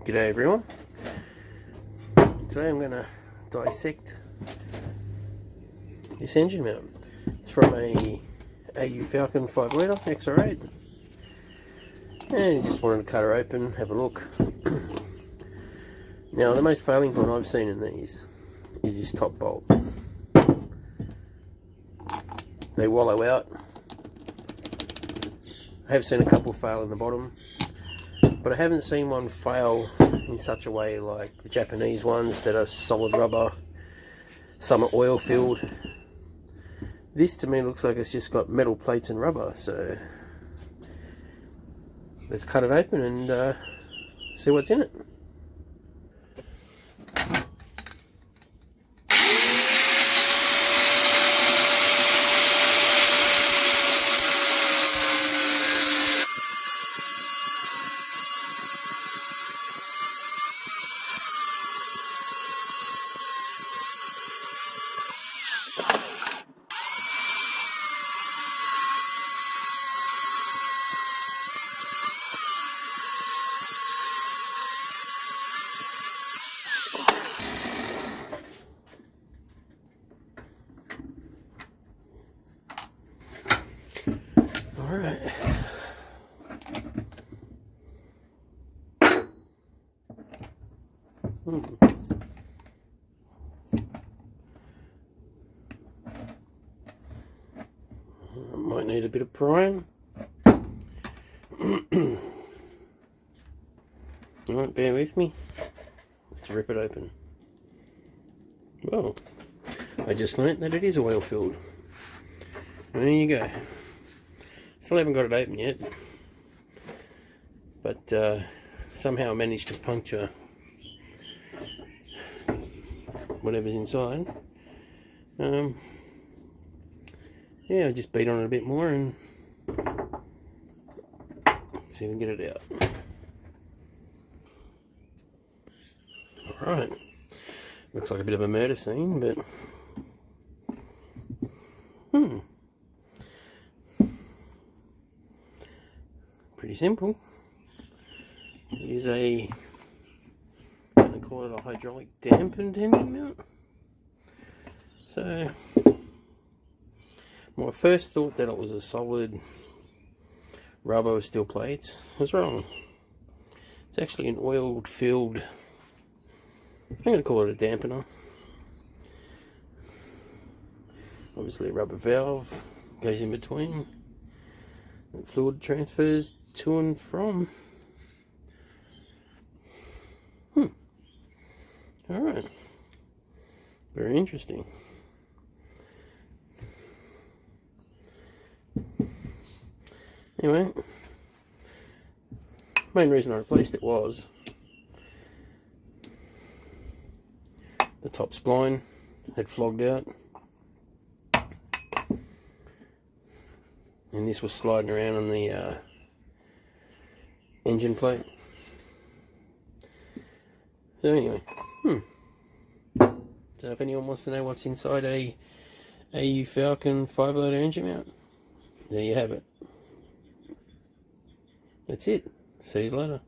G'day everyone. Today I'm going to dissect this engine mount. It's from a AU Falcon 5 litre XR8, and just wanted to cut her open, have a look. Now the most failing point I've seen in these is this top bolt. They wallow out. I have seen a couple fail in the bottom, but I haven't seen one fail in such a way like the Japanese ones that are solid rubber. Some are oil filled. This to me looks like it's just got metal plates and rubber, so let's cut it open and see what's in it. Alright. Might need a bit of prying. Alright, bear with me. Let's rip it open. Well, I just learnt that it is oil filled. There you go. Still haven't got it open yet, but somehow I managed to puncture whatever's inside. Yeah, I'll just beat on it a bit more and see if we can get it out. Alright, looks like a bit of a murder scene, but pretty simple. It is I'm going to call it a hydraulic dampened engine mount. So my first thought that it was a solid rubber with steel plates was wrong. It's actually an oiled filled, I'm going to call it a dampener. Obviously a rubber valve goes in between, and fluid transfers to and from. Alright, very interesting. Anyway, main reason I replaced it was the top spline had flogged out, and this was sliding around on the engine plate. So anyway, so if anyone wants to know what's inside a AU Falcon 5 litre engine mount, there you have it. That's it. See you later.